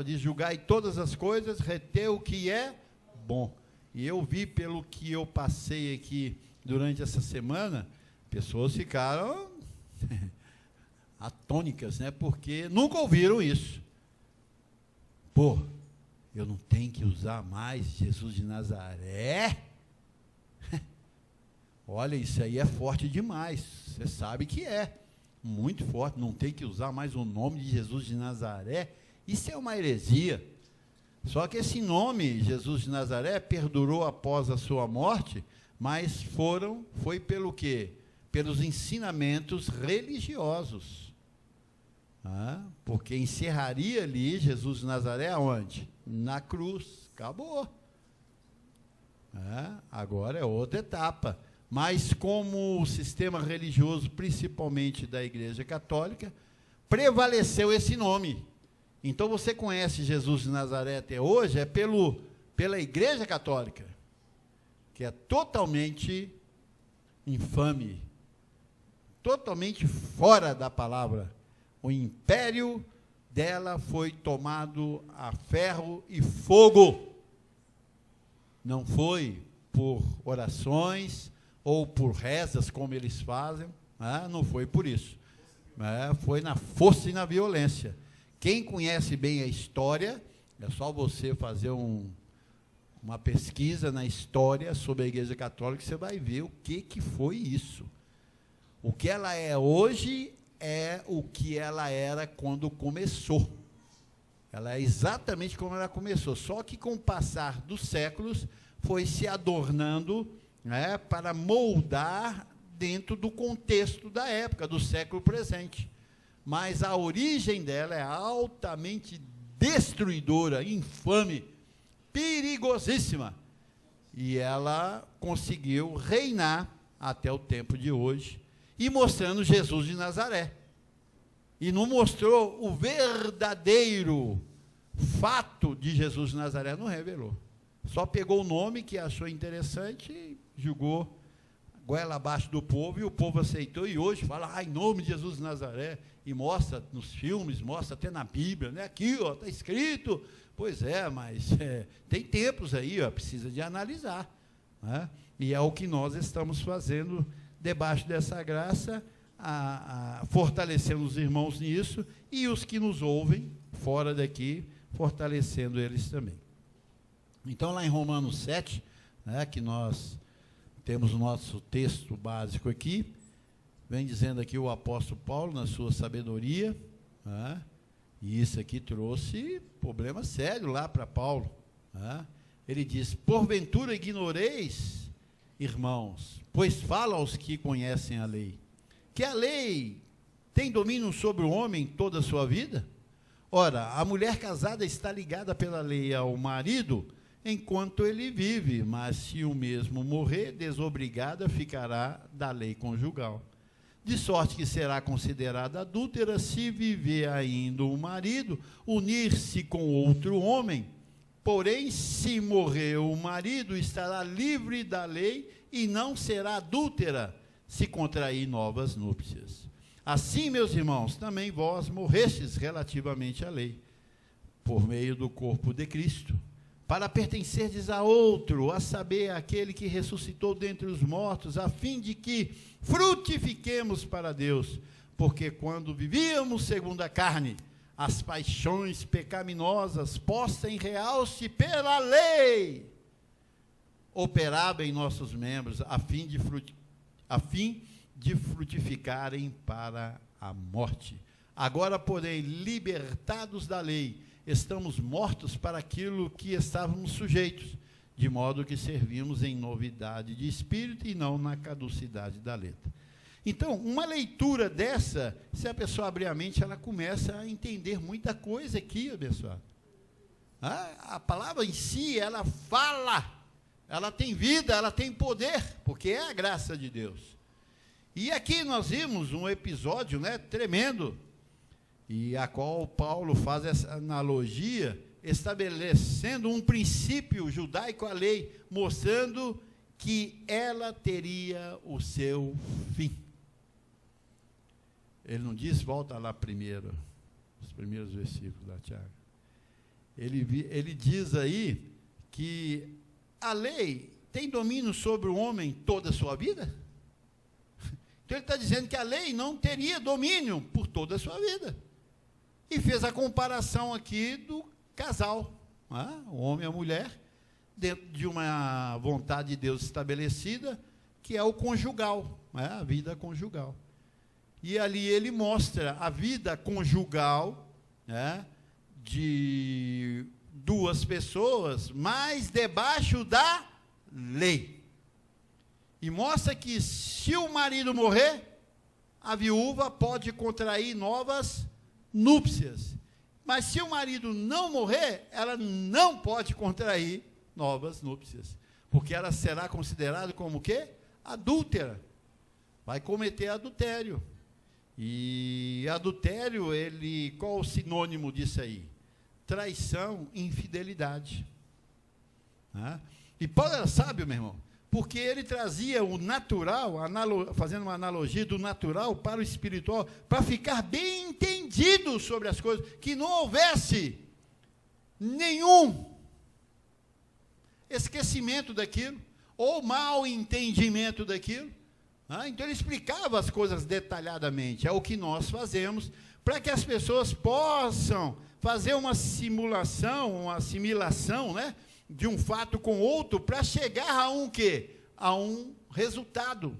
palavra diz: julgai todas as coisas, reter o que é bom. E eu vi, pelo que eu passei aqui durante essa semana, pessoas ficaram atônicas, né? Porque nunca ouviram isso. Pô, eu não tenho que usar mais Jesus de Nazaré? Olha, isso aí é forte demais. Você sabe que é muito forte. Não tem que usar mais o nome de Jesus de Nazaré. Isso é uma heresia. Só que esse nome, Jesus de Nazaré, perdurou após a sua morte, mas foi pelo quê? Pelos ensinamentos religiosos. Porque encerraria ali Jesus de Nazaré aonde? Na cruz. Acabou. Agora é outra etapa. Mas como o sistema religioso, principalmente da Igreja Católica, prevaleceu esse nome. Então você conhece Jesus de Nazaré até hoje pela Igreja Católica, que é totalmente infame, totalmente fora da palavra. O império dela foi tomado a ferro e fogo. Não foi por orações ou por rezas, como eles fazem, não foi por isso. Foi na força e na violência. Quem conhece bem a história, é só você fazer uma pesquisa na história sobre a Igreja Católica, você vai ver o que foi isso. O que ela é hoje é o que ela era quando começou. Ela é exatamente como ela começou, só que com o passar dos séculos foi se adornando, né, para moldar dentro do contexto da época, do século presente. Mas a origem dela é altamente destruidora, infame, perigosíssima. E ela conseguiu reinar até o tempo de hoje, e mostrando Jesus de Nazaré. E não mostrou o verdadeiro fato de Jesus de Nazaré, não revelou. Só pegou o nome que achou interessante e jogou goela abaixo do povo, e o povo aceitou, e hoje fala, em nome de Jesus de Nazaré, e mostra nos filmes, mostra até na Bíblia, né? Aqui, está escrito. Pois é, mas tem tempos aí, precisa de analisar, né? E é o que nós estamos fazendo debaixo dessa graça, fortalecendo os irmãos nisso, e os que nos ouvem fora daqui, fortalecendo eles também. Então, lá em Romanos 7, né, que nós temos o nosso texto básico aqui, vem dizendo aqui o apóstolo Paulo, na sua sabedoria, né, e isso aqui trouxe problema sério lá para Paulo, né? Ele diz: porventura ignoreis, irmãos, pois fala aos que conhecem a lei, que a lei tem domínio sobre o homem toda a sua vida? Ora, a mulher casada está ligada pela lei ao marido enquanto ele vive, mas se o mesmo morrer, desobrigada ficará da lei conjugal. De sorte que será considerada adúltera se viver ainda o marido, unir-se com outro homem. Porém, se morrer o marido, estará livre da lei e não será adúltera se contrair novas núpcias. Assim, meus irmãos, também vós morrestes relativamente à lei, por meio do corpo de Cristo, para pertencerdes a outro, a saber, aquele que ressuscitou dentre os mortos, a fim de que frutifiquemos para Deus, porque quando vivíamos segundo a carne, as paixões pecaminosas postas em realce pela lei, operavam em nossos membros, a fim de frutificarem para a morte. Agora, porém, libertados da lei, estamos mortos para aquilo que estávamos sujeitos, de modo que servimos em novidade de espírito e não na caducidade da letra. Então, uma leitura dessa, se a pessoa abrir a mente, ela começa a entender muita coisa aqui, abençoado. A palavra em si, ela fala, ela tem vida, ela tem poder, porque é a graça de Deus. E aqui nós vimos um episódio, né, tremendo, e a qual Paulo faz essa analogia, estabelecendo um princípio judaico à lei, mostrando que ela teria o seu fim. Ele não diz, volta lá primeiro, os primeiros versículos da Tiago. ele diz aí que a lei tem domínio sobre o homem toda a sua vida? Então ele está dizendo que a lei não teria domínio por toda a sua vida. E fez a comparação aqui do casal, o homem e a mulher, dentro de uma vontade de Deus estabelecida, que é o conjugal, a vida conjugal. E ali ele mostra a vida conjugal, de duas pessoas, mas debaixo da lei. E mostra que se o marido morrer, a viúva pode contrair novas núpcias. Mas se o marido não morrer, ela não pode contrair novas núpcias. Porque ela será considerada como o quê? Adúltera. Vai cometer adultério. E adultério, qual o sinônimo disso aí? Traição, infidelidade. E Paulo era sábio, meu irmão, porque ele trazia o natural, fazendo uma analogia do natural para o espiritual, para ficar bem entendido sobre as coisas, que não houvesse nenhum esquecimento daquilo, ou mal entendimento daquilo. Então ele explicava as coisas detalhadamente, é o que nós fazemos, para que as pessoas possam fazer uma simulação, uma assimilação, de um fato com outro, para chegar a um quê? A um resultado.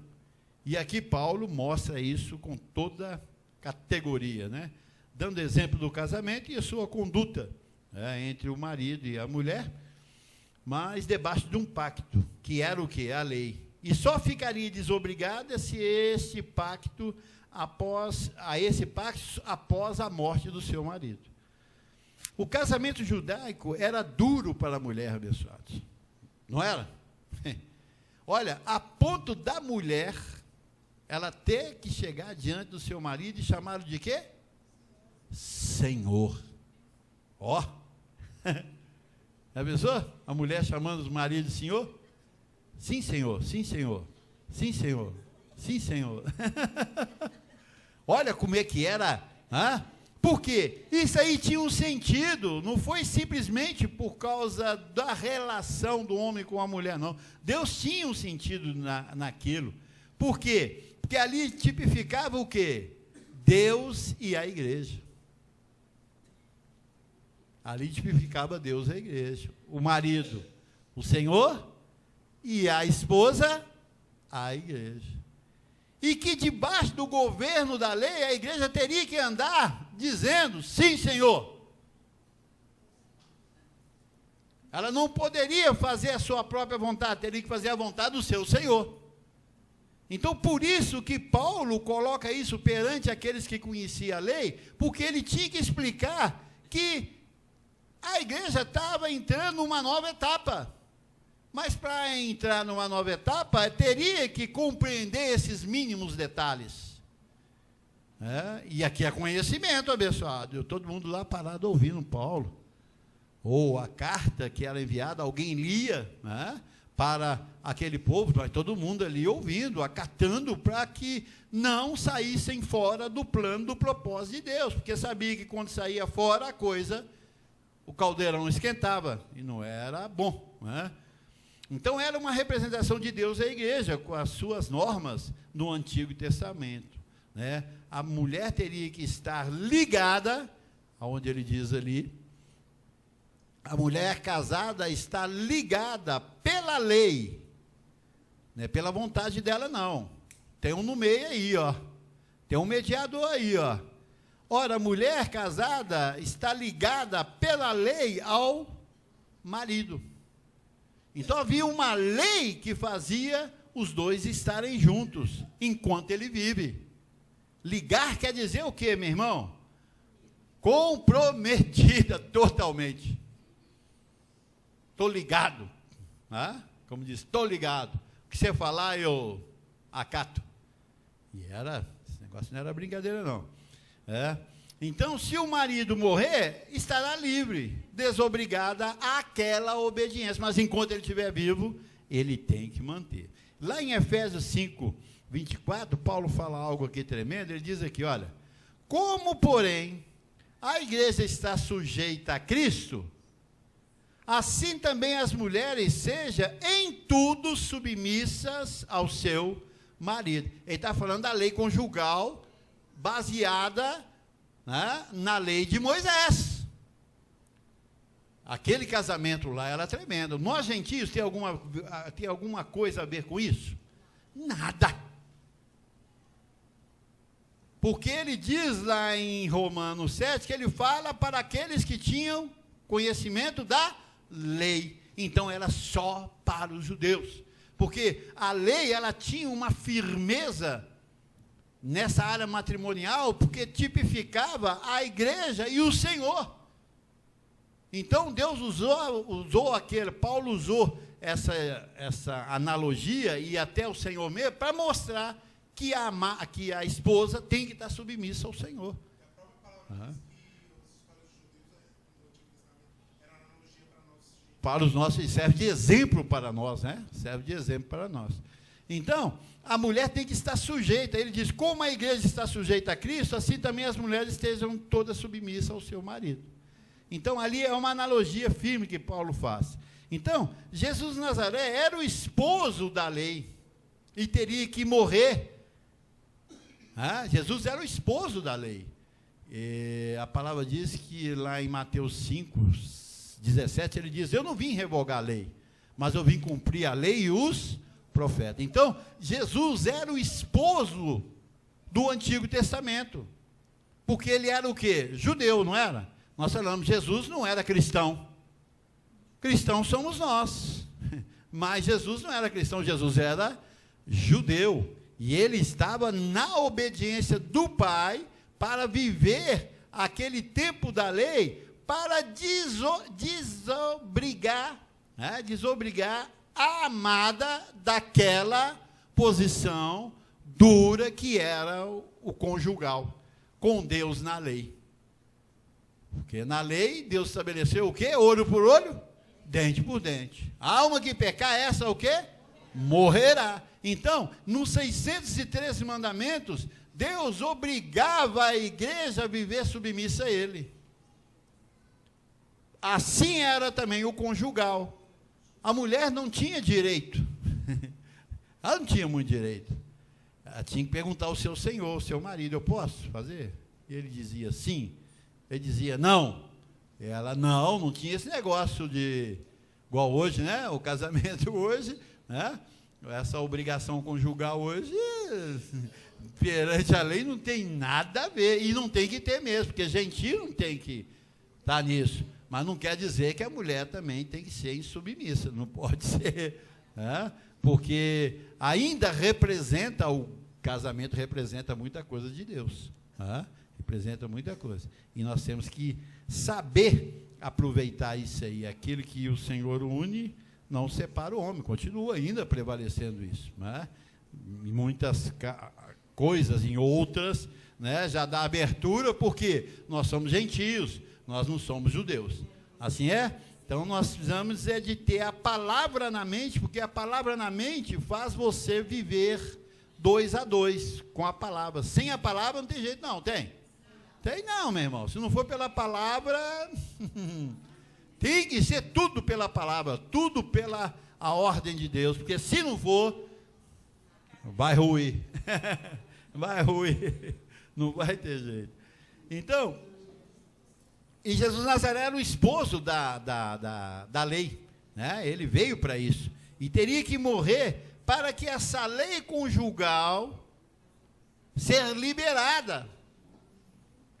E aqui Paulo mostra isso com toda categoria, dando exemplo do casamento e a sua conduta, entre o marido e a mulher, mas debaixo de um pacto, que era o quê? A lei. E só ficaria desobrigada se esse pacto, após a morte do seu marido. O casamento judaico era duro para a mulher, abençoados. Não era? Olha, a ponto da mulher, ela ter que chegar diante do seu marido e chamá-lo de quê? Senhor. Ó. Já pensou? A mulher chamando o marido de senhor? Sim, senhor. Sim, senhor. Sim, senhor. Sim, senhor. Olha como é que era, Por quê? Isso aí tinha um sentido, não foi simplesmente por causa da relação do homem com a mulher, não. Deus tinha um sentido naquilo. Por quê? Porque ali tipificava o quê? Deus e a igreja. Ali tipificava Deus e a igreja. O marido, o Senhor, e a esposa, a igreja. E que debaixo do governo da lei, a igreja teria que andar dizendo, sim, Senhor. Ela não poderia fazer a sua própria vontade, teria que fazer a vontade do seu Senhor. Então, por isso que Paulo coloca isso perante aqueles que conheciam a lei, porque ele tinha que explicar que a igreja estava entrando numa nova etapa. Mas para entrar numa nova etapa, teria que compreender esses mínimos detalhes. E aqui é conhecimento, abençoado. Todo mundo lá parado ouvindo Paulo. Ou a carta que era enviada, alguém lia, para aquele povo, mas todo mundo ali ouvindo, acatando, para que não saíssem fora do plano, do propósito de Deus. Porque sabia que quando saía fora a coisa, o caldeirão esquentava, e não era bom, Então, era uma representação de Deus à igreja, com as suas normas no Antigo Testamento. A mulher teria que estar ligada, aonde ele diz ali, a mulher casada está ligada pela lei, não é pela vontade dela, não. Tem um no meio aí, tem um mediador aí, Ora, a mulher casada está ligada pela lei ao marido. Então havia uma lei que fazia os dois estarem juntos, enquanto ele vive. Ligar quer dizer o quê, meu irmão? Comprometida totalmente. Estou ligado. Como diz, estou ligado. O que você falar, eu acato. E esse negócio não era brincadeira, não. Então, se o marido morrer, estará livre, desobrigada àquela obediência. Mas enquanto ele estiver vivo, ele tem que manter. Lá em Efésios 5, 24, Paulo fala algo aqui tremendo. Ele diz aqui, olha, como, porém, a igreja está sujeita a Cristo, assim também as mulheres sejam em tudo submissas ao seu marido. Ele está falando da lei conjugal, baseada, né, na lei de Moisés. Aquele casamento lá era tremendo. Nós, gentios, tem alguma coisa a ver com isso? Nada. Porque ele diz lá em Romanos 7, que ele fala para aqueles que tinham conhecimento da lei. Então, era só para os judeus. Porque a lei, ela tinha uma firmeza nessa área matrimonial, porque tipificava a igreja e o Senhor. Então, Deus Paulo usou essa analogia, e até o Senhor mesmo, para mostrar que a esposa tem que estar submissa ao Senhor. Para os nossos, serve de exemplo para nós, né? Serve de exemplo para nós. Então, a mulher tem que estar sujeita. Ele diz, como a igreja está sujeita a Cristo, assim também as mulheres estejam todas submissas ao seu marido. Então, ali é uma analogia firme que Paulo faz. Então, Jesus de Nazaré era o esposo da lei e teria que morrer. Jesus era o esposo da lei. E a palavra diz que lá em Mateus 5:17, ele diz, eu não vim revogar a lei, mas eu vim cumprir a lei e os profetas. Então, Jesus era o esposo do Antigo Testamento, porque ele era o quê? Judeu, não era? Nós falamos, Jesus não era cristão. Cristãos somos nós. Mas Jesus não era cristão, Jesus era judeu. E ele estava na obediência do Pai para viver aquele tempo da lei, para desobrigar a amada daquela posição dura que era o conjugal, com Deus na lei. Porque na lei, Deus estabeleceu o quê? Olho por olho, dente por dente. A alma que pecar, essa o quê? Morrerá. Então, nos 613 mandamentos, Deus obrigava a igreja a viver submissa a Ele. Assim era também o conjugal. A mulher não tinha direito. Ela não tinha muito direito. Ela tinha que perguntar ao seu senhor, ao seu marido, eu posso fazer? E ele dizia sim. Ele dizia não. Ela não tinha esse negócio de, igual hoje, né? O casamento hoje, né? Essa obrigação conjugal hoje, perante a lei, não tem nada a ver. E não tem que ter mesmo, porque gentio não tem que estar nisso. Mas não quer dizer que a mulher também tem que ser insubmissa, não pode ser, né? Porque ainda representa, o casamento representa muita coisa de Deus, né? Representa muita coisa, e nós temos que saber aproveitar isso aí, aquilo que o Senhor une, não separa o homem, continua ainda prevalecendo isso, né? Em muitas coisas, em outras, né, já dá abertura, porque nós somos gentios, nós não somos judeus. Assim é? Então, nós precisamos de ter a palavra na mente, porque a palavra na mente faz você viver 2 a 2 com a palavra. Sem a palavra não tem jeito não, tem? Tem não, meu irmão. Se não for pela palavra, tem que ser tudo pela palavra, tudo pela a ordem de Deus, porque se não for, vai ruir. Vai ruir. Não vai ter jeito. Então, e Jesus de Nazaré era o esposo da lei, né? Ele veio para isso, e teria que morrer para que essa lei conjugal ser liberada.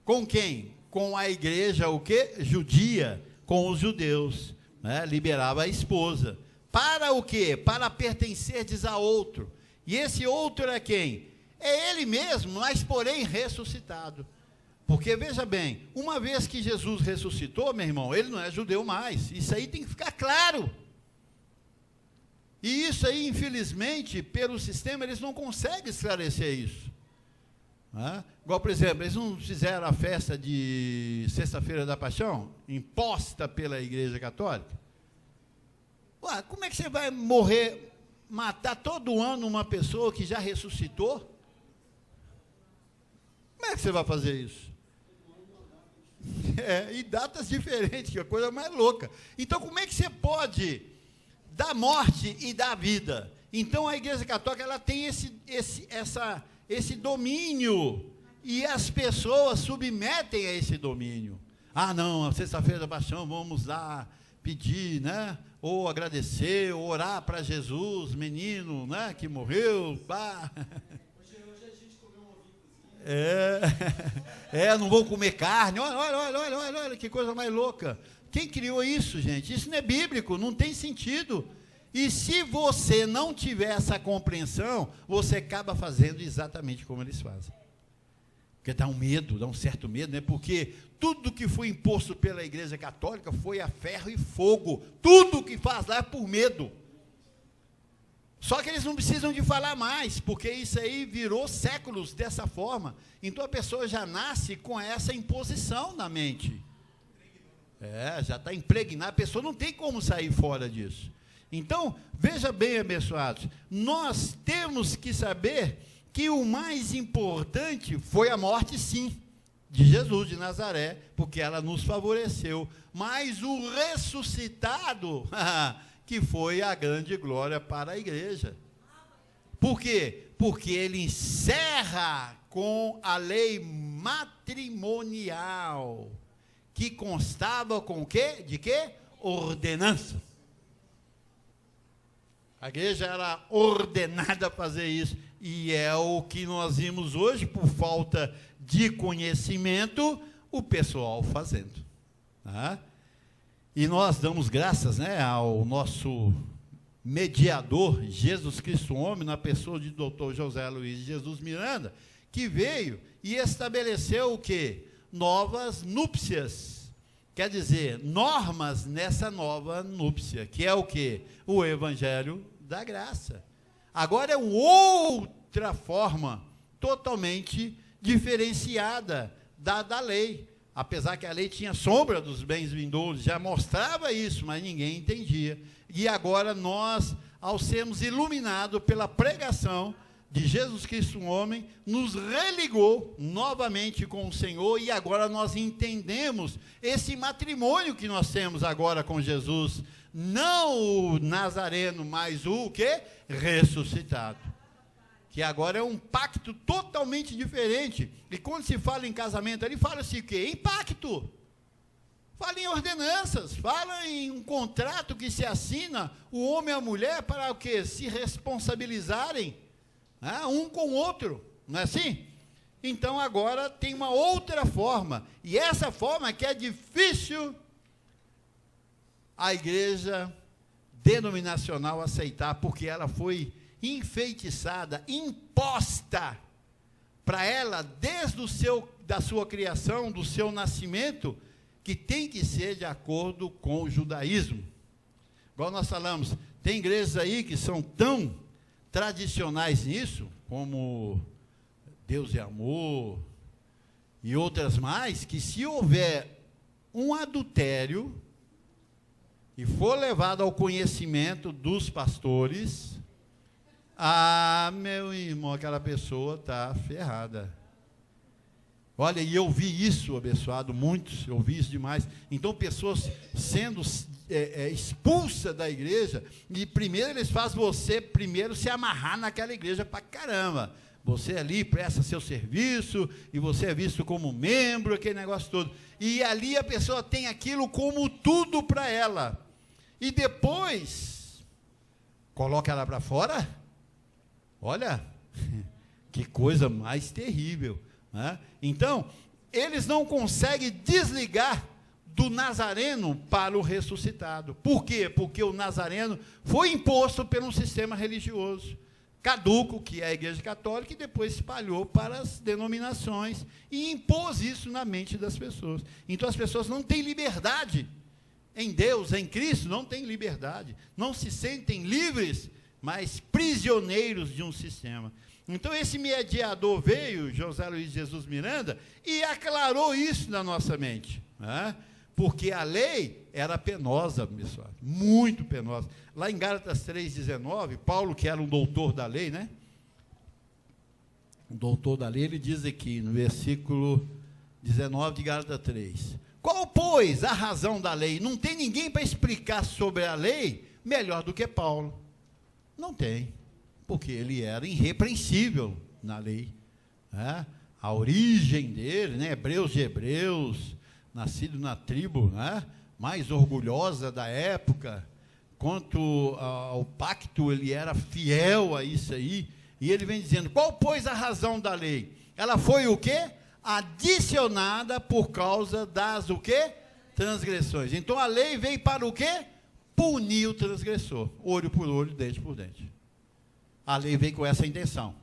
Com quem? Com a igreja, o quê? Judia, com os judeus, né? Liberava a esposa. Para o quê? Para pertencerdes a outro. E esse outro é quem? É ele mesmo, mas porém ressuscitado. Porque, veja bem, uma vez que Jesus ressuscitou, meu irmão, ele não é judeu mais. Isso aí tem que ficar claro. E isso aí, infelizmente, pelo sistema, eles não conseguem esclarecer isso. Igual, por exemplo, eles não fizeram a festa de Sexta-feira da Paixão, imposta pela Igreja Católica? Ué, como é que você vai morrer, matar todo ano uma pessoa que já ressuscitou? Como é que você vai fazer isso? E datas diferentes, que é a coisa mais louca. Então, como é que você pode dar morte e dar vida? Então, a Igreja Católica ela tem esse domínio, e as pessoas submetem a esse domínio. Ah, não, a sexta-feira da paixão, vamos lá pedir, né? Ou agradecer, ou orar para Jesus, menino, né? Que morreu, pá. Hoje a gente comeu um ovinhozinho. Não vou comer carne. Olha, que coisa mais louca. Quem criou isso, gente? Isso não é bíblico, não tem sentido. E se você não tiver essa compreensão, você acaba fazendo exatamente como eles fazem. Porque dá um medo, dá um certo medo, né? Porque tudo que foi imposto pela Igreja Católica foi a ferro e fogo. Tudo que faz lá é por medo. Só que eles não precisam de falar mais, porque isso aí virou séculos dessa forma. Então a pessoa já nasce com essa imposição na mente. Já está impregnada, a pessoa não tem como sair fora disso. Então, veja bem, abençoados, nós temos que saber que o mais importante foi a morte, sim, de Jesus de Nazaré, porque ela nos favoreceu, mas o ressuscitado, que foi a grande glória para a igreja. Por quê? Porque ele encerra com a lei matrimonial, que constava com o quê? De quê? Ordenança. A igreja era ordenada a fazer isso, e é o que nós vimos hoje, por falta de conhecimento, o pessoal fazendo. Tá? E nós damos graças, né, ao nosso mediador, Jesus Cristo homem, na pessoa de Dr. José Luiz de Jesus Miranda, que veio e estabeleceu o quê? Novas núpcias. Quer dizer, normas nessa nova núpcia, que é o quê? O Evangelho da Graça. Agora é uma outra forma, totalmente diferenciada da lei. Apesar que a lei tinha sombra dos bens vindouros, já mostrava isso, mas ninguém entendia. E agora nós, ao sermos iluminados pela pregação de Jesus Cristo, um homem, nos religou novamente com o Senhor, e agora nós entendemos esse matrimônio que nós temos agora com Jesus, não o Nazareno, mas o quê? Ressuscitado. Que agora é um pacto totalmente diferente. E quando se fala em casamento, ele fala-se o quê? Em pacto. Fala em ordenanças, fala em um contrato que se assina, o homem e a mulher, para o quê? Se responsabilizarem, né, um com o outro, não é assim? Então agora tem uma outra forma, e essa forma que é difícil a igreja denominacional aceitar, porque ela foi enfeitiçada, imposta para ela desde da sua criação, do seu nascimento, que tem que ser de acordo com o judaísmo. Igual nós falamos, tem igrejas aí que são tão tradicionais nisso, como Deus é Amor e outras mais, que se houver um adultério e for levado ao conhecimento dos pastores, meu irmão, aquela pessoa está ferrada. Olha, e eu vi isso, abençoado, muitos, eu vi isso demais. Então, pessoas sendo expulsas da igreja, e primeiro eles fazem você primeiro se amarrar naquela igreja para caramba. Você ali presta seu serviço, e você é visto como membro, aquele negócio todo. E ali a pessoa tem aquilo como tudo para ela. E depois, coloca ela para fora. Olha, que coisa mais terrível, né? Então, eles não conseguem desligar do Nazareno para o ressuscitado. Por quê? Porque o Nazareno foi imposto por um sistema religioso caduco, que é a Igreja Católica, e depois espalhou para as denominações e impôs isso na mente das pessoas. Então, as pessoas não têm liberdade em Deus, em Cristo, não têm liberdade, não se sentem livres, mas prisioneiros de um sistema. Então, esse mediador veio, José Luiz de Jesus Miranda, e aclarou isso na nossa mente, né? Porque a lei era penosa, pessoal, muito penosa. Lá em Gálatas 3,19, Paulo, que era um doutor da lei, né? Um doutor da lei, ele diz aqui, no versículo 19 de Gálatas 3, pois, a razão da lei? Não tem ninguém para explicar sobre a lei melhor do que Paulo. Não tem, porque ele era irrepreensível na lei. Né? A origem dele, né? Hebreus de Hebreus, nascido na tribo, né? Mais orgulhosa da época, quanto ao pacto, ele era fiel a isso aí. E ele vem dizendo, qual, pois, a razão da lei? Ela foi o quê? Adicionada por causa das o quê? Transgressões. Então a lei veio para o quê? Punir o transgressor, olho por olho, dente por dente. A lei veio com essa intenção.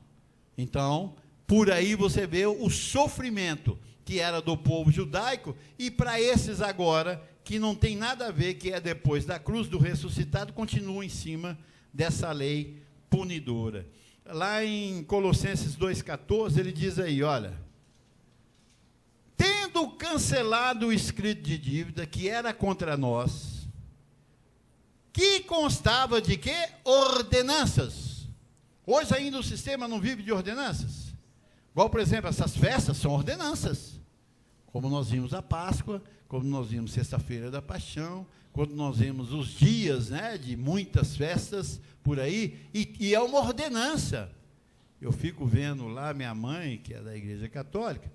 Então, por aí você vê o sofrimento que era do povo judaico, e para esses agora, que não tem nada a ver, que é depois da cruz do ressuscitado, continua em cima dessa lei punidora. Lá em Colossenses 2,14, ele diz aí, olha, tendo cancelado o escrito de dívida que era contra nós, que constava de quê? Ordenanças. Hoje ainda o sistema não vive de ordenanças. Igual, por exemplo, essas festas são ordenanças. Como nós vimos a Páscoa, como nós vimos Sexta-feira da Paixão, quando nós vemos os dias, né, de muitas festas por aí, e é uma ordenança. Eu fico vendo lá minha mãe, que é da Igreja Católica,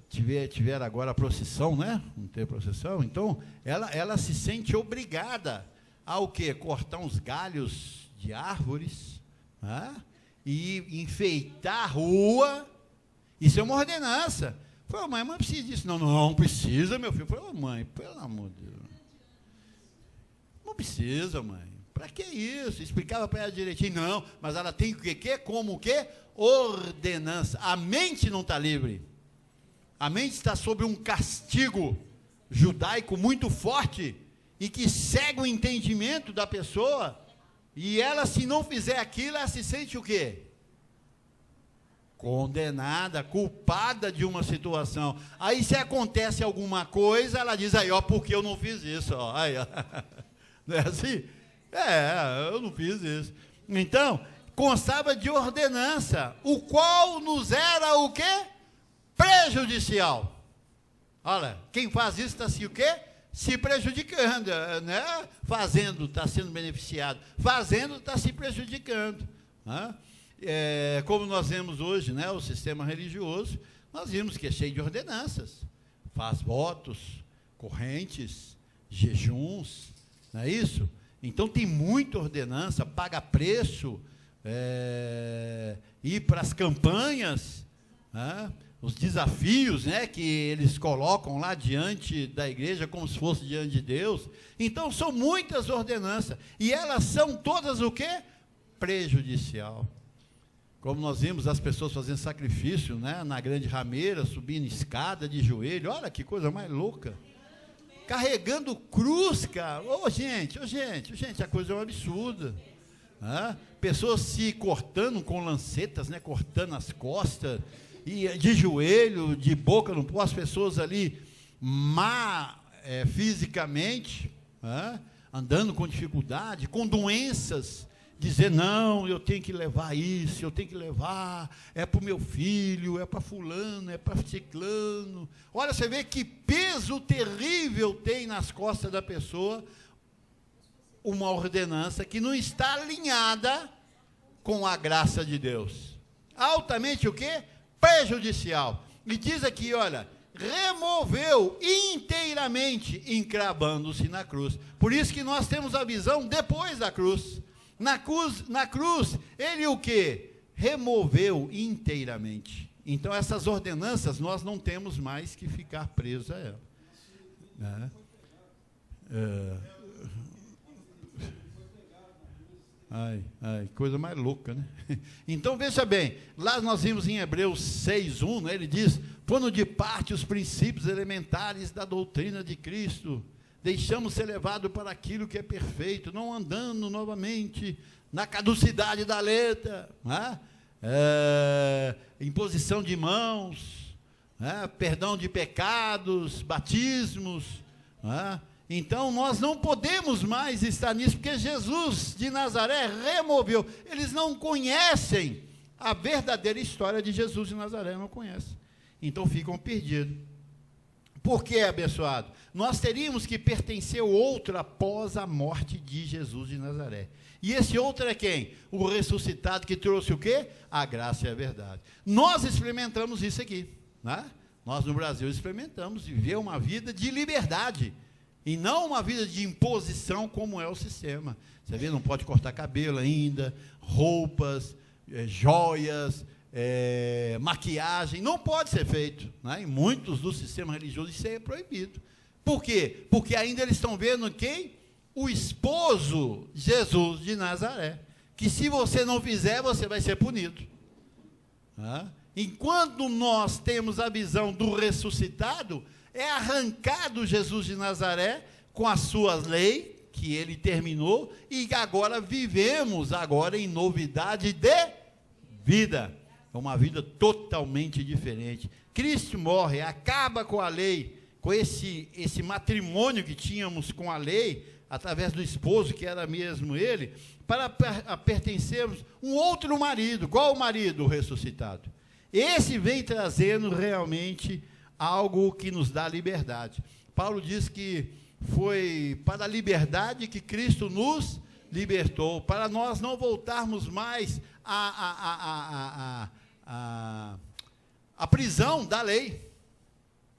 tiver agora a procissão, né? Não tem procissão, então ela se sente obrigada ao quê? Cortar uns galhos de árvores, né? E enfeitar a rua. Isso é uma ordenança. Falei, mãe, não precisa disso. Não precisa, meu filho. Falei, mãe, pelo amor de Deus. Não precisa, mãe. Para que isso? Explicava para ela direitinho. Não, mas ela tem o quê? Como o quê? Ordenança. A mente não está livre. A mente está sob um castigo judaico muito forte e que cega o entendimento da pessoa. E ela, se não fizer aquilo, ela se sente o quê? Condenada, culpada de uma situação. Aí, se acontece alguma coisa, ela diz aí, ó, porque eu não fiz isso, ó. Aí, ó. Não é assim? Eu não fiz isso. Então, constava de ordenança, o qual nos era o quê? Prejudicial. Olha, quem faz isso está se o quê? Se prejudicando, né? Fazendo, está sendo beneficiado. Fazendo, está se prejudicando. Né? Como nós vemos hoje, né, o sistema religioso, nós vimos que é cheio de ordenanças. Faz votos, correntes, jejuns, não é isso? Então tem muita ordenança, paga preço, ir para as campanhas, né? Os desafios, né, que eles colocam lá diante da igreja, como se fosse diante de Deus. Então, são muitas ordenanças, e elas são todas o quê? Prejudicial. Como nós vimos as pessoas fazendo sacrifício, né, na grande rameira, subindo escada de joelho, olha que coisa mais louca. Carregando cruz, cara. Gente, a coisa é um absurda. Pessoas se cortando com lancetas, né, cortando as costas, e de joelho, de boca, não posso, as pessoas ali fisicamente, andando com dificuldade, com doenças, dizer, não, eu tenho que levar isso, eu tenho que levar, é para o meu filho, é para fulano, é para ciclano. Olha, você vê que peso terrível tem nas costas da pessoa uma ordenança que não está alinhada com a graça de Deus. Altamente o quê? Prejudicial. E diz aqui, olha, removeu inteiramente, encravando-se na cruz. Por isso que nós temos a visão depois da cruz. Na cruz, ele o quê? Removeu inteiramente. Então, essas ordenanças, nós não temos mais que ficar presos a ela. Coisa mais louca, né? Então, veja bem, lá nós vimos em Hebreus 6:1, né, ele diz, pondo de parte os princípios elementares da doutrina de Cristo, deixamos ser levados para aquilo que é perfeito, não andando novamente na caducidade da letra, né? Imposição de mãos, né? Perdão de pecados, batismos, né? Então, nós não podemos mais estar nisso, porque Jesus de Nazaré removeu. Eles não conhecem a verdadeira história de Jesus de Nazaré, não conhecem. Então, ficam perdidos. Por que, abençoado? Nós teríamos que pertencer ao outro após a morte de Jesus de Nazaré. E esse outro é quem? O ressuscitado que trouxe o quê? A graça e a verdade. Nós experimentamos isso aqui, né? Nós no Brasil experimentamos viver uma vida de liberdade, e não uma vida de imposição como é o sistema. Você vê, não pode cortar cabelo ainda, roupas, joias, maquiagem, não pode ser feito, né? Em muitos dos sistemas religiosos isso é proibido. Por quê? Porque ainda eles estão vendo quem? O esposo Jesus de Nazaré, que se você não fizer, você vai ser punido. Enquanto nós temos a visão do ressuscitado, é arrancado Jesus de Nazaré com as suas leis, que ele terminou, e agora vivemos agora em novidade de vida. É uma vida totalmente diferente. Cristo morre, acaba com a lei, com esse matrimônio que tínhamos com a lei, através do esposo, que era mesmo ele, para pertencermos um outro marido. Qual o marido? O ressuscitado. Esse vem trazendo realmente algo que nos dá liberdade. Paulo diz que foi para a liberdade que Cristo nos libertou, para nós não voltarmos mais à prisão da lei.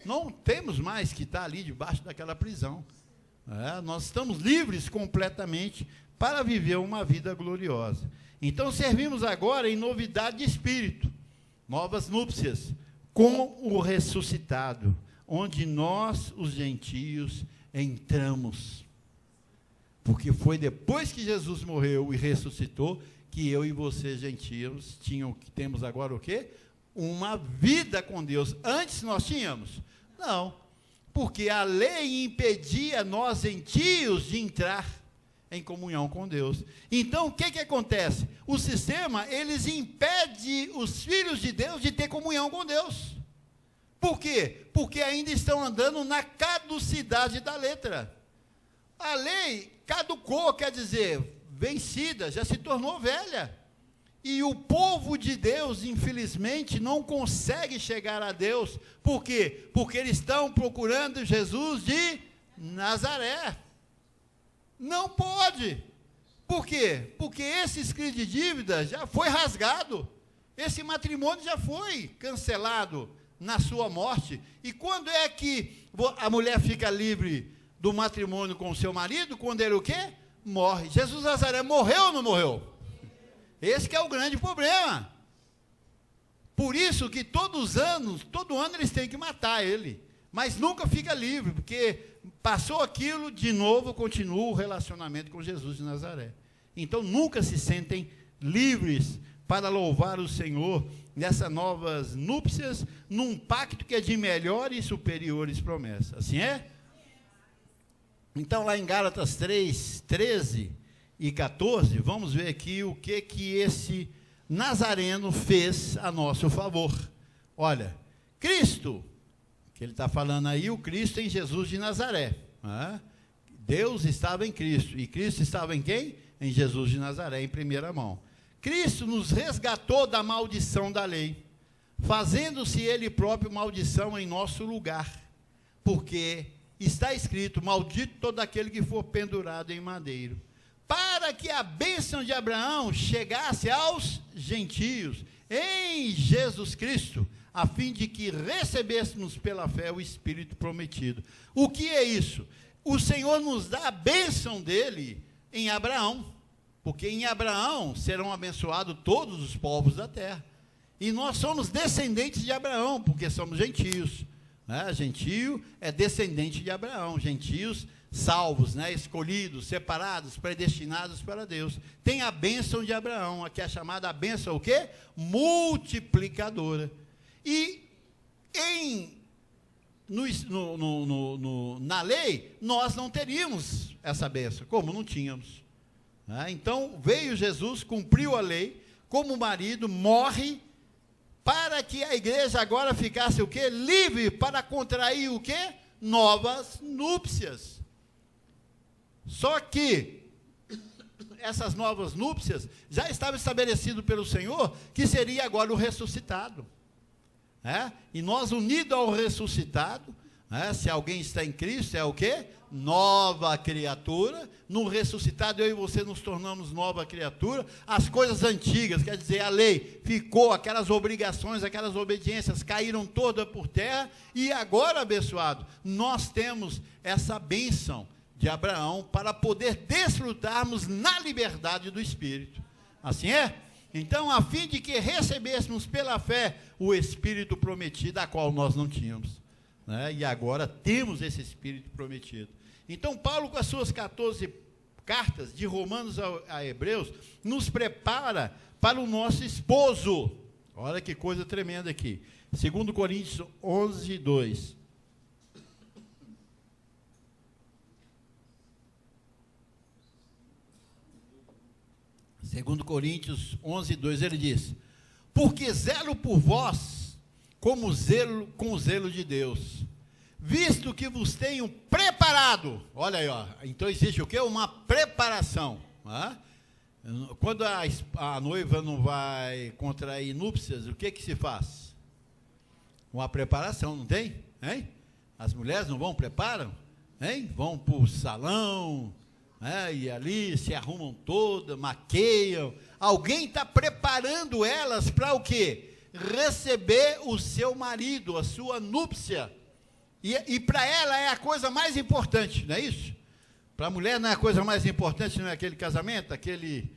Não temos mais que estar ali debaixo daquela prisão. Nós estamos livres completamente para viver uma vida gloriosa. Então servimos agora em novidade de espírito, novas núpcias, com o ressuscitado, onde nós, os gentios, entramos. Porque foi depois que Jesus morreu e ressuscitou, que eu e você, gentios, temos agora o quê? Uma vida com Deus. Antes nós tínhamos? Não. Porque a lei impedia nós, gentios, de entrar em comunhão com Deus. Então, o que acontece? O sistema, eles impede os filhos de Deus de ter comunhão com Deus. Por quê? Porque ainda estão andando na caducidade da letra. A lei caducou, quer dizer, vencida, já se tornou velha. E o povo de Deus, infelizmente, não consegue chegar a Deus. Por quê? Porque eles estão procurando Jesus de Nazaré. Não pode. Por quê? Porque esse escrito de dívida já foi rasgado. Esse matrimônio já foi cancelado na sua morte. E quando é que a mulher fica livre do matrimônio com o seu marido? Quando ele o quê? Morre. Jesus de Nazaré morreu ou não morreu? Esse que é o grande problema. Por isso que todo ano eles têm que matar ele. Mas nunca fica livre, porque passou aquilo, de novo continua o relacionamento com Jesus de Nazaré. Então nunca se sentem livres para louvar o Senhor nessas novas núpcias, num pacto que é de melhores e superiores promessas. Assim é? Então lá em Gálatas 3, 13 e 14, vamos ver aqui o que esse Nazareno fez a nosso favor. Olha, Cristo, que ele está falando aí, o Cristo em Jesus de Nazaré. Deus estava em Cristo, e Cristo estava em quem? Em Jesus de Nazaré, em primeira mão. Cristo nos resgatou da maldição da lei, fazendo-se ele próprio maldição em nosso lugar, porque está escrito: maldito todo aquele que for pendurado em madeiro, para que a bênção de Abraão chegasse aos gentios em Jesus Cristo, a fim de que recebêssemos pela fé o Espírito prometido. O que é isso? O Senhor nos dá a bênção dele em Abraão, porque em Abraão serão abençoados todos os povos da terra. E nós somos descendentes de Abraão, porque somos gentios. Gentio é descendente de Abraão, gentios salvos, escolhidos, separados, predestinados para Deus. Tem a bênção de Abraão, que é chamada a bênção o quê? Multiplicadora. E na lei, nós não teríamos essa bênção. Como? Não tínhamos. Então, veio Jesus, cumpriu a lei, como marido, morre, para que a igreja agora ficasse o quê? Livre para contrair o quê? Novas núpcias. Só que essas novas núpcias já estavam estabelecidas pelo Senhor, que seria agora o ressuscitado. E nós, unidos ao ressuscitado, né? Se alguém está em Cristo, é o quê? Nova criatura. No ressuscitado, eu e você nos tornamos nova criatura. As coisas antigas, quer dizer, a lei ficou, aquelas obrigações, aquelas obediências caíram todas por terra. E agora, abençoado, nós temos essa bênção de Abraão para poder desfrutarmos na liberdade do Espírito. Assim é? Então, a fim de que recebêssemos pela fé o Espírito prometido, a qual nós não tínhamos, né? E agora temos esse Espírito prometido. Então, Paulo, com as suas 14 cartas, de Romanos a Hebreus, nos prepara para o nosso esposo. Olha que coisa tremenda aqui. 2 Coríntios 11, 2. Segundo Coríntios 11, 2, ele diz: porque zelo por vós, como zelo com o zelo de Deus, visto que vos tenho preparado. Olha aí, ó. Então existe o quê? Uma preparação. Né? Quando a noiva não vai contrair núpcias, o que se faz? Uma preparação, não tem? Hein? As mulheres não vão, preparam? Hein? Vão para o salão, e ali se arrumam todas, maqueiam. Alguém está preparando elas para o quê? Receber o seu marido, a sua núpcia. E para ela é a coisa mais importante, não é isso? Para a mulher não é a coisa mais importante, não é aquele casamento, aquele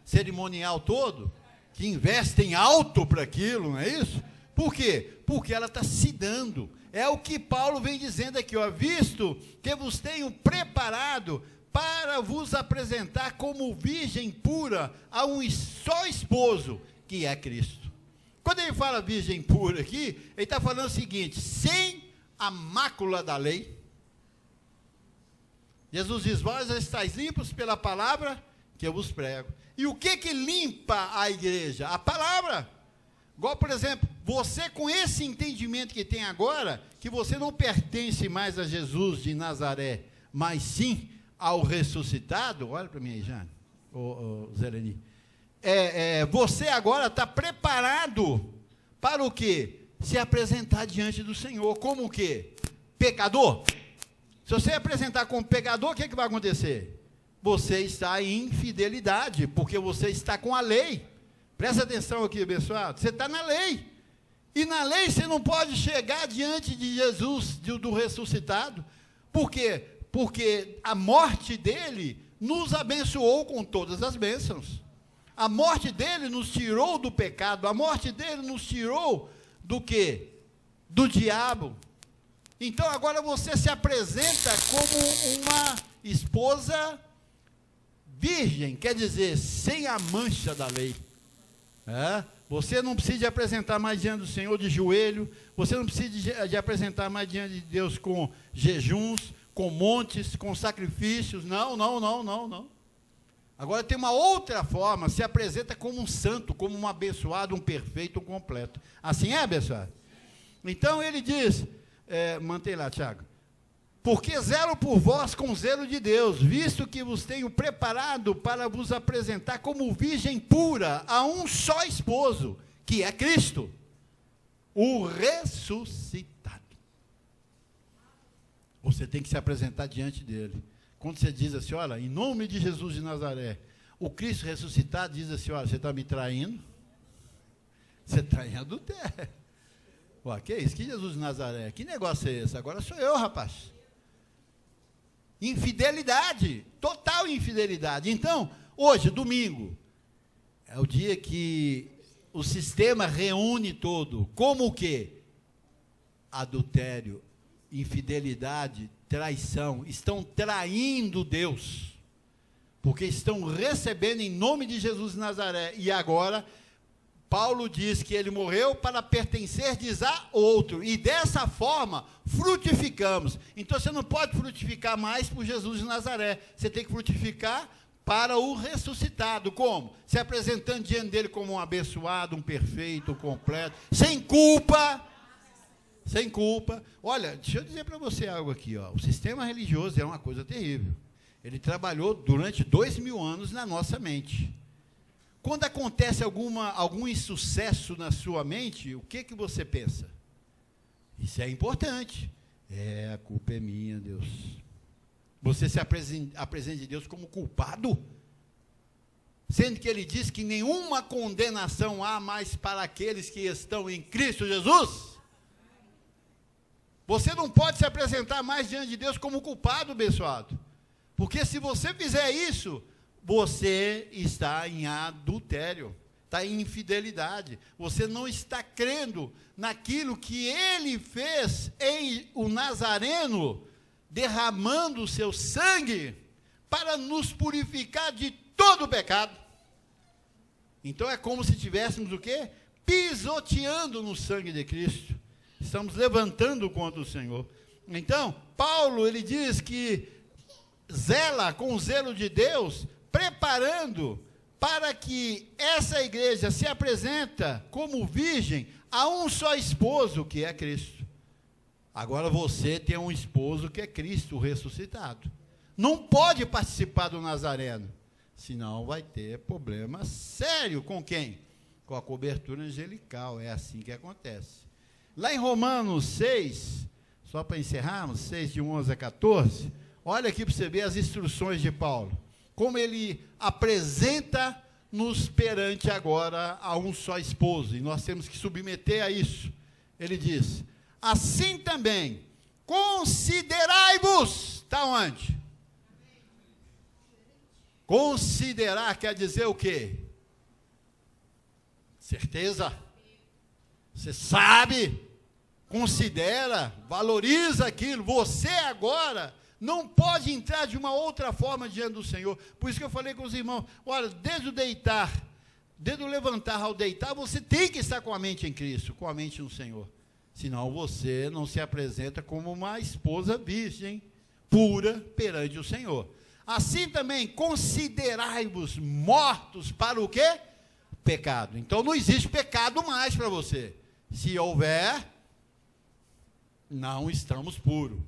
cerimonial todo, que investem alto para aquilo, não é isso? Por quê? Porque ela está se dando. É o que Paulo vem dizendo aqui, ó, visto que vos tenho preparado para vos apresentar como virgem pura a um só esposo, que é Cristo. Quando ele fala virgem pura aqui, ele está falando o seguinte: sem a mácula da lei. Jesus diz: vós estáis limpos pela palavra que eu vos prego. E o que limpa a igreja? A palavra. Igual, por exemplo, você com esse entendimento que tem agora, que você não pertence mais a Jesus de Nazaré, mas sim ao ressuscitado. Olha para mim aí, Jane, Zeleni. Você agora está preparado para o quê? Se apresentar diante do Senhor. Como o quê? Pecador. Se você apresentar como pecador, o que vai acontecer? Você está em infidelidade, porque você está com a lei. Presta atenção aqui, abençoado. Você está na lei. E na lei você não pode chegar diante de Jesus, do ressuscitado. Por quê? Porque a morte dele nos abençoou com todas as bênçãos. A morte dele nos tirou do pecado. A morte dele nos tirou do quê? Do diabo. Então agora você se apresenta como uma esposa virgem, quer dizer, sem a mancha da lei. Você não precisa apresentar mais diante do Senhor de joelho, você não precisa de apresentar mais diante de Deus com jejuns, com montes, com sacrifícios. Não. Agora tem uma outra forma, se apresenta como um santo, como um abençoado, um perfeito, um completo. Assim é, abençoado? Então ele diz, mantém lá, Tiago. Porque zelo por vós com zelo de Deus, visto que vos tenho preparado para vos apresentar como virgem pura a um só esposo, que é Cristo, o ressuscitado. Você tem que se apresentar diante dele. Quando você diz assim, olha, em nome de Jesus de Nazaré, o Cristo ressuscitado diz assim, olha, você está me traindo? Você está em adultério. Que é isso? Que Jesus de Nazaré? Que negócio é esse? Agora sou eu, rapaz. Infidelidade, total infidelidade. Então, hoje, domingo, é o dia que o sistema reúne todo. Como o quê? Adultério, infidelidade, traição. Estão traindo Deus, porque estão recebendo em nome de Jesus de Nazaré. E agora, Paulo diz que ele morreu para pertencer, diz, a outro, e dessa forma frutificamos. Então você não pode frutificar mais por Jesus de Nazaré, você tem que frutificar para o ressuscitado. Como? Se apresentando diante dele como um abençoado, um perfeito, um completo, sem culpa. Sem culpa. Olha, deixa eu dizer para você algo aqui, ó. O sistema religioso é uma coisa terrível. Ele trabalhou durante 2000 anos na nossa mente. Quando acontece algum insucesso na sua mente, o que você pensa? Isso é importante. A culpa é minha, Deus. Você se apresenta a Deus como culpado? Sendo que ele diz que nenhuma condenação há mais para aqueles que estão em Cristo Jesus. Você não pode se apresentar mais diante de Deus como culpado, abençoado. Porque se você fizer isso, você está em adultério, está em infidelidade. Você não está crendo naquilo que ele fez em o Nazareno, derramando o seu sangue para nos purificar de todo o pecado. Então é como se tivéssemos o quê? Pisoteando no sangue de Cristo. Estamos levantando contra o Senhor. Então, Paulo, ele diz que zela com o zelo de Deus, preparando para que essa igreja se apresenta como virgem a um só esposo, que é Cristo. Agora você tem um esposo que é Cristo ressuscitado. Não pode participar do Nazareno, senão vai ter problema sério com quem? Com a cobertura angelical, é assim que acontece. Lá em Romanos 6, só para encerrarmos, 6 de 11 a 14, olha aqui para você ver as instruções de Paulo, como ele apresenta-nos perante agora a um só esposo, e nós temos que submeter a isso. Ele diz, assim também, considerai-vos, está onde? Considerar quer dizer o quê? Certeza? Você sabe, considera, valoriza aquilo. Você agora não pode entrar de uma outra forma diante do Senhor. Por isso que eu falei com os irmãos, olha, desde o levantar ao deitar, você tem que estar com a mente em Cristo, com a mente no Senhor. Senão você não se apresenta como uma esposa virgem, pura perante o Senhor. Assim também, considerai-vos mortos para o quê? Pecado. Então não existe pecado mais para você. Se houver, não estamos puros.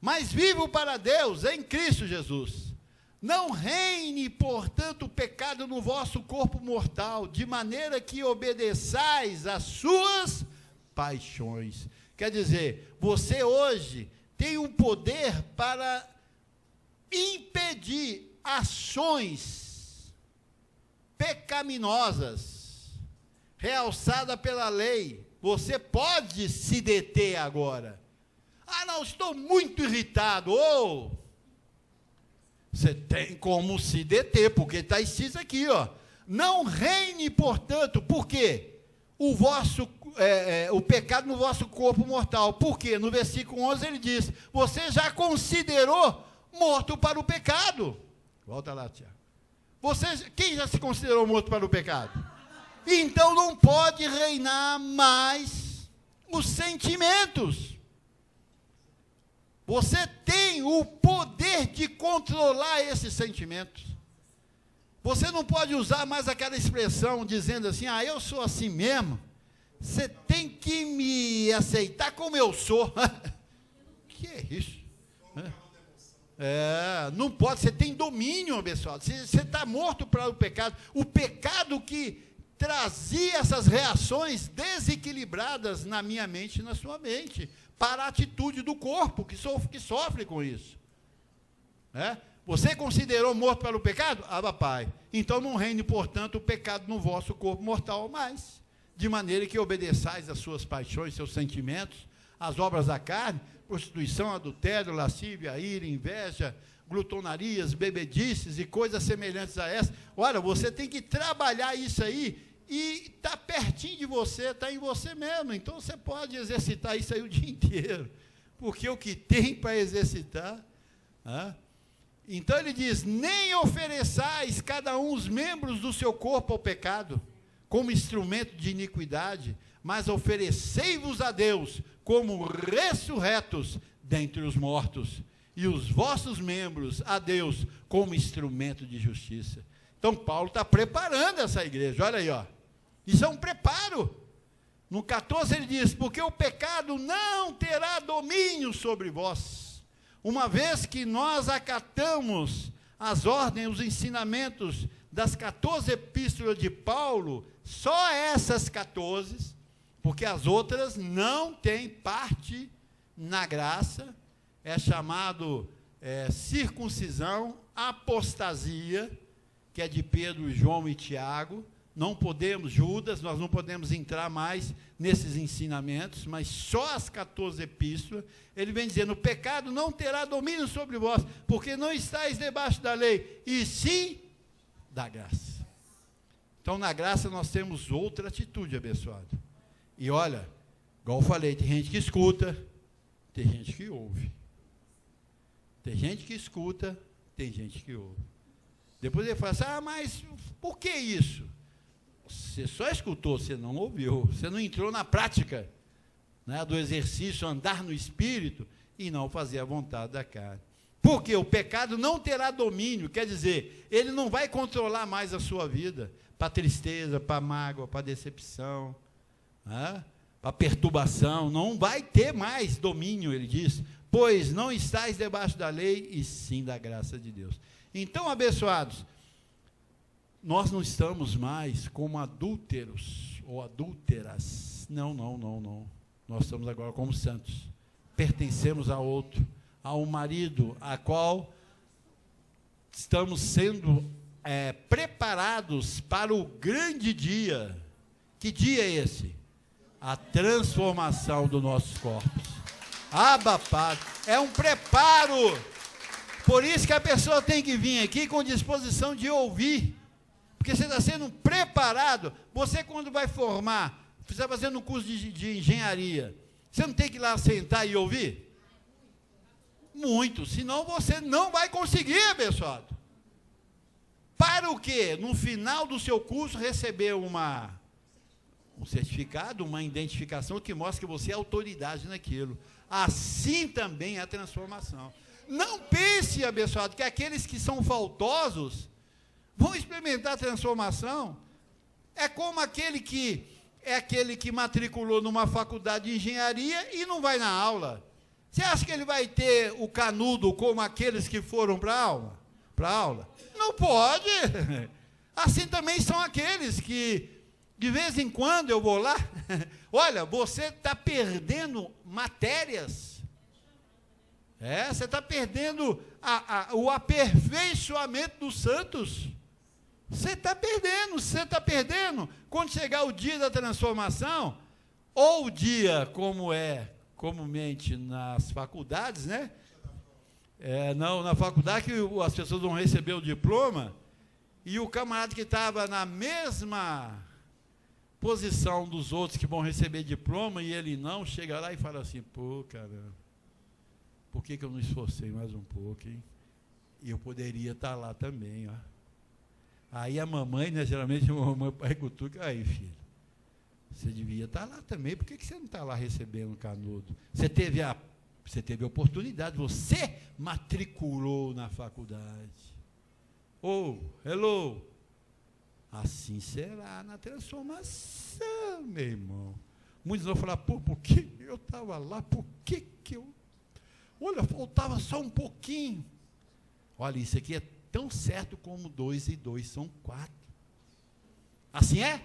Mas vivo para Deus em Cristo Jesus. Não reine, portanto, o pecado no vosso corpo mortal, de maneira que obedeçais às suas paixões. Quer dizer, você hoje tem um poder para impedir ações pecaminosas, realçada pela lei. Você pode se deter agora. Ah, não, estou muito irritado. Você tem como se deter, porque está escrito aqui, ó. Não reine, portanto, por quê? O pecado no vosso corpo mortal. Por quê? No versículo 11 ele diz, você já considerou morto para o pecado. Volta lá, Tiago. Quem já se considerou morto para o pecado? Então não pode reinar mais os sentimentos. Você tem o poder de controlar esses sentimentos. Você não pode usar mais aquela expressão dizendo assim, eu sou assim mesmo. Você tem que me aceitar como eu sou. Que é isso? Não pode, você tem domínio, abençoado. Você está morto para o pecado que trazia essas reações desequilibradas na minha mente e na sua mente, para a atitude do corpo, que sofre com isso. Você considerou morto para o pecado? Pai, então não reine, portanto, o pecado no vosso corpo mortal mais, de maneira que obedeçais às suas paixões, seus sentimentos, às obras da carne, prostituição, adultério, lascívia, ira, inveja, glutonarias, bebedices e coisas semelhantes a essas. Olha, você tem que trabalhar isso aí, e está pertinho de você, está em você mesmo. Então você pode exercitar isso aí o dia inteiro, porque o que tem para exercitar. Então ele diz, nem ofereçais cada um os membros do seu corpo ao pecado, como instrumento de iniquidade, mas oferecei-vos a Deus como ressurretos dentre os mortos, e os vossos membros a Deus como instrumento de justiça. Então Paulo está preparando essa igreja, olha aí, ó. Isso é um preparo. No 14 ele diz, porque o pecado não terá domínio sobre vós, uma vez que nós acatamos as ordens, os ensinamentos das 14 epístolas de Paulo, só essas 14, porque as outras não têm parte na graça, é chamado circuncisão, apostasia, que é de Pedro, João e Tiago. Não podemos, Judas, nós não podemos entrar mais nesses ensinamentos, mas só as 14 epístolas, ele vem dizendo: o pecado não terá domínio sobre vós, porque não estáis debaixo da lei, e sim da graça. Então, na graça, nós temos outra atitude, abençoado. E olha, igual eu falei, tem gente que escuta, tem gente que ouve. Tem gente que escuta, tem gente que ouve. Depois ele fala assim: mas por que isso? Você só escutou, você não ouviu, você não entrou na prática, né, do exercício, andar no Espírito e não fazer a vontade da carne. Porque o pecado não terá domínio, quer dizer, ele não vai controlar mais a sua vida, para tristeza, para mágoa, para decepção, né, para perturbação, não vai ter mais domínio, ele diz, pois não estáis debaixo da lei, e sim da graça de Deus. Então, abençoados, nós não estamos mais como adúlteros ou adúlteras. Não. Nós estamos agora como santos. Pertencemos a outro, a um marido, a qual estamos sendo preparados para o grande dia. Que dia é esse? A transformação dos nossos corpos. Abba, Pai, é um preparo. Por isso que a pessoa tem que vir aqui com disposição de ouvir. Porque você está sendo preparado. Você, quando vai formar, você está fazendo um curso de engenharia, você não tem que ir lá sentar e ouvir? Muito, senão você não vai conseguir, abençoado. Para o quê? No final do seu curso, receber um certificado, uma identificação que mostra que você é autoridade naquilo. Assim também é a transformação. Não pense, abençoado, que aqueles que são faltosos vão experimentar a transformação. É como aquele que matriculou numa faculdade de engenharia e não vai na aula. Você acha que ele vai ter o canudo como aqueles que foram para a aula? Não pode. Assim também são aqueles que, de vez em quando, eu vou lá. Olha, você está perdendo matérias. Você está perdendo o aperfeiçoamento dos santos. Você está perdendo. Quando chegar o dia da transformação, ou o dia como é comumente nas faculdades, né? Não, na faculdade que as pessoas vão receber o diploma, e o camarada que estava na mesma posição dos outros que vão receber diploma, e ele não, chega lá e fala assim: pô, caramba, por que eu não esforcei mais um pouco, hein? E eu poderia estar lá também, ó. Aí a mamãe, né, geralmente a mamãe pai cutuca: aí, filho, você devia estar lá também, por que você não está lá recebendo canudo? Você teve a oportunidade, você matriculou na faculdade. Hello. Assim será na transformação, meu irmão. Muitos vão falar: pô, por que eu estava lá? Por que eu... Olha, faltava só um pouquinho. Olha, isso aqui é tão certo como 2 e 2 são 4. Assim é?